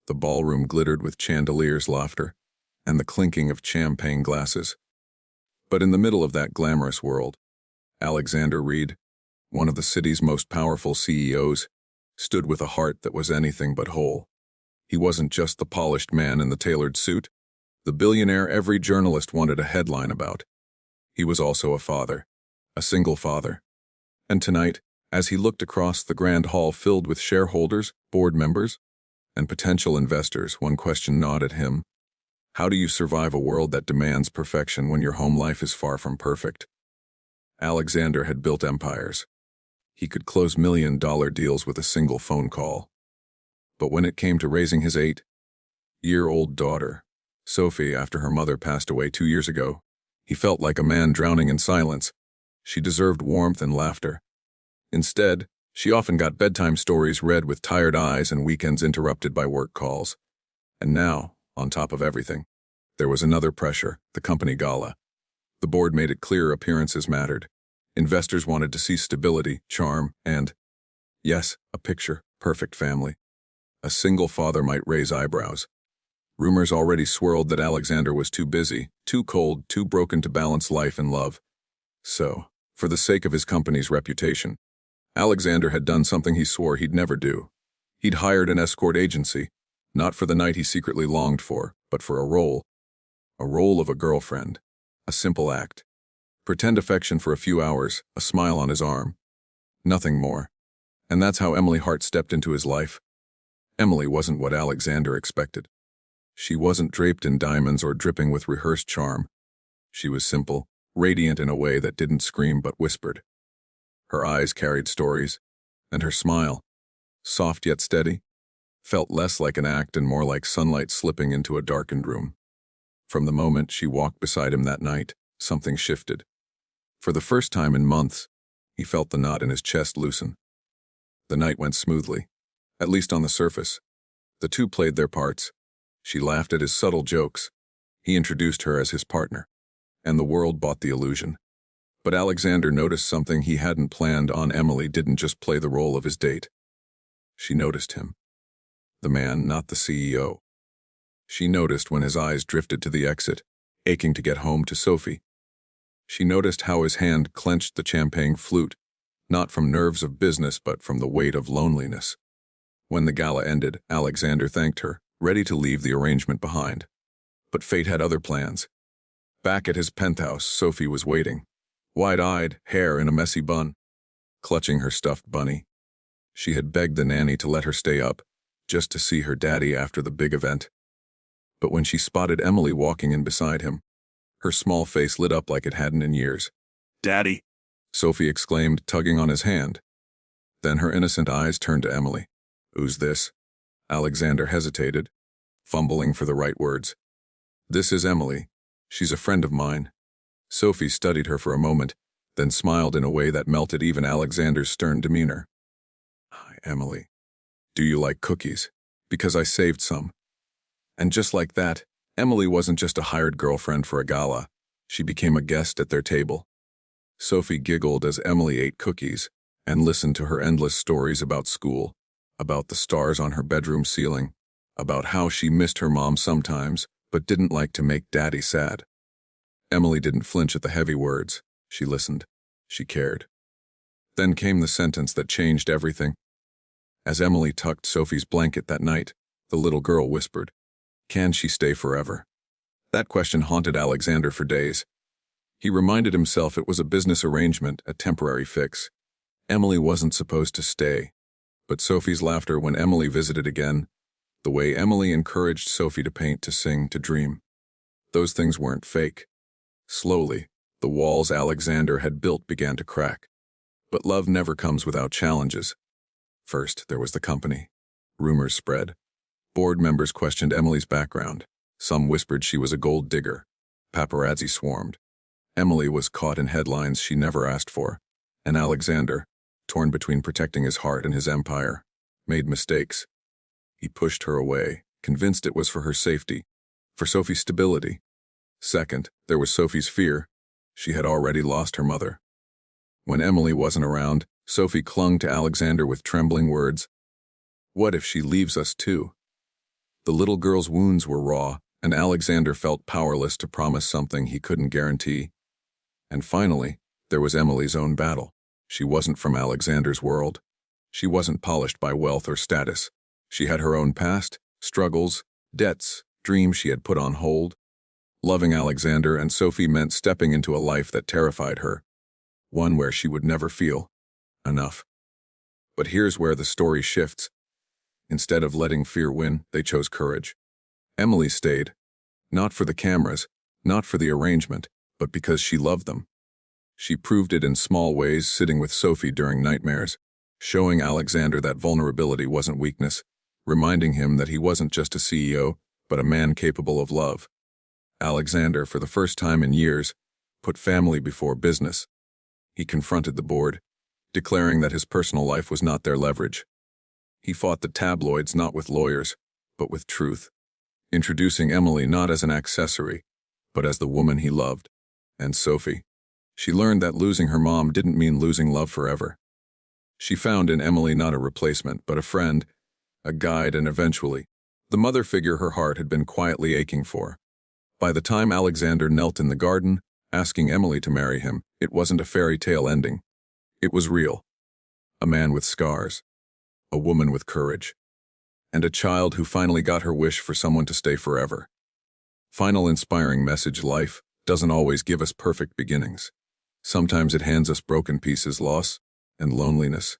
The ballroom glittered with chandeliers' laughter and the clinking of champagne glasses. But in the middle of that glamorous world, Alexander Reed, one of the city's most powerful CEOs, stood with a heart that was anything but whole. He wasn't just the polished man in the tailored suit, the billionaire every journalist wanted a headline about. He was also a father, a single father. And tonight, as he looked across the grand hall filled with shareholders, board members, and potential investors, one question gnawed at him. How do you survive a world that demands perfection when your home life is far from perfect? Alexander had built empires. He could close million-dollar deals with a single phone call. But when it came to raising his 8-year-old daughter, Sophie, after her mother passed away 2 years ago, he felt like a man drowning in silence. She deserved warmth and laughter. Instead, she often got bedtime stories read with tired eyes and weekends interrupted by work calls. And now, on top of everything, there was another pressure, the company gala. The board made it clear appearances mattered. Investors wanted to see stability, charm, and, yes, a picture-perfect family. A single father might raise eyebrows. Rumors already swirled that Alexander was too busy, too cold, too broken to balance life and love. So, for the sake of his company's reputation, Alexander had done something he swore he'd never do. He'd hired an escort agency, not for the night he secretly longed for, but for a role of a girlfriend, a simple act. Pretend affection for a few hours, a smile on his arm. Nothing more. And that's how Emily Hart stepped into his life. Emily wasn't what Alexander expected. She wasn't draped in diamonds or dripping with rehearsed charm. She was simple, radiant in a way that didn't scream but whispered. Her eyes carried stories, and her smile, soft yet steady, felt less like an act and more like sunlight slipping into a darkened room. From the moment she walked beside him that night, something shifted. For the first time in months, he felt the knot in his chest loosen. The night went smoothly, at least on the surface. The two played their parts. She laughed at his subtle jokes. He introduced her as his partner, and the world bought the illusion. But Alexander noticed something he hadn't planned on. Emily didn't just play the role of his date. She noticed him. The man, not the CEO. She noticed when his eyes drifted to the exit, aching to get home to Sophie. She noticed how his hand clenched the champagne flute, not from nerves of business but from the weight of loneliness. When the gala ended, Alexander thanked her, ready to leave the arrangement behind. But fate had other plans. Back at his penthouse, Sophie was waiting, wide-eyed, hair in a messy bun, clutching her stuffed bunny. She had begged the nanny to let her stay up, just to see her daddy after the big event. But when she spotted Emily walking in beside him, her small face lit up like it hadn't in years. "Daddy," Sophie exclaimed, tugging on his hand. Then her innocent eyes turned to Emily. "Who's this?" Alexander hesitated, fumbling for the right words. "This is Emily. She's a friend of mine." Sophie studied her for a moment, then smiled in a way that melted even Alexander's stern demeanor. "Hi, Emily. Do you like cookies? Because I saved some." And just like that, Emily wasn't just a hired girlfriend for a gala. She became a guest at their table. Sophie giggled as Emily ate cookies and listened to her endless stories about school, about the stars on her bedroom ceiling, about how she missed her mom sometimes but didn't like to make Daddy sad. Emily didn't flinch at the heavy words. She listened. She cared. Then came the sentence that changed everything. As Emily tucked Sophie's blanket that night, the little girl whispered, "Can she stay forever?" That question haunted Alexander for days. He reminded himself it was a business arrangement, a temporary fix. Emily wasn't supposed to stay. But Sophie's laughter when Emily visited again, the way Emily encouraged Sophie to paint, to sing, to dream, those things weren't fake. Slowly, the walls Alexander had built began to crack. But love never comes without challenges. First, there was the company. Rumors spread. Board members questioned Emily's background. Some whispered she was a gold digger. Paparazzi swarmed. Emily was caught in headlines she never asked for. And Alexander, torn between protecting his heart and his empire, made mistakes. He pushed her away, convinced it was for her safety, for Sophie's stability. Second, there was Sophie's fear. She had already lost her mother. When Emily wasn't around, Sophie clung to Alexander with trembling words. "What if she leaves us too?" The little girl's wounds were raw, and Alexander felt powerless to promise something he couldn't guarantee. And finally, there was Emily's own battle. She wasn't from Alexander's world. She wasn't polished by wealth or status. She had her own past, struggles, debts, dreams she had put on hold. Loving Alexander and Sophie meant stepping into a life that terrified her, one where she would never feel enough. But here's where the story shifts. Instead of letting fear win, they chose courage. Emily stayed, not for the cameras, not for the arrangement, but because she loved them. She proved it in small ways, sitting with Sophie during nightmares, showing Alexander that vulnerability wasn't weakness, reminding him that he wasn't just a CEO, but a man capable of love. Alexander, for the first time in years, put family before business. He confronted the board, declaring that his personal life was not their leverage. He fought the tabloids not with lawyers, but with truth, introducing Emily not as an accessory, but as the woman he loved. And Sophie. She learned that losing her mom didn't mean losing love forever. She found in Emily not a replacement, but a friend, a guide, and eventually, the mother figure her heart had been quietly aching for. By the time Alexander knelt in the garden, asking Emily to marry him, it wasn't a fairy tale ending. It was real. A man with scars, a woman with courage, and a child who finally got her wish for someone to stay forever. Final inspiring message: life doesn't always give us perfect beginnings. Sometimes it hands us broken pieces, loss, and loneliness.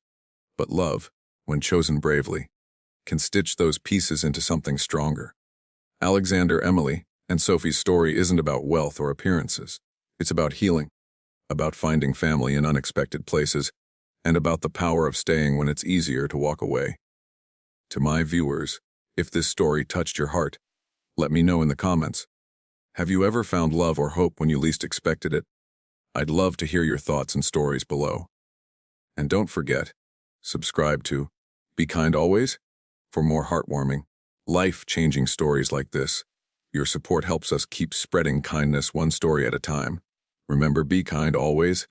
But love, when chosen bravely, can stitch those pieces into something stronger. Alexander, Emily, and Sophie's story isn't about wealth or appearances. It's about healing, about finding family in unexpected places, and about the power of staying when it's easier to walk away. To my viewers, if this story touched your heart, let me know in the comments. Have you ever found love or hope when you least expected it? I'd love to hear your thoughts and stories below. And don't forget, subscribe to Be Kind Always for more heartwarming, life-changing stories like this. Your support helps us keep spreading kindness one story at a time. Remember, be kind always.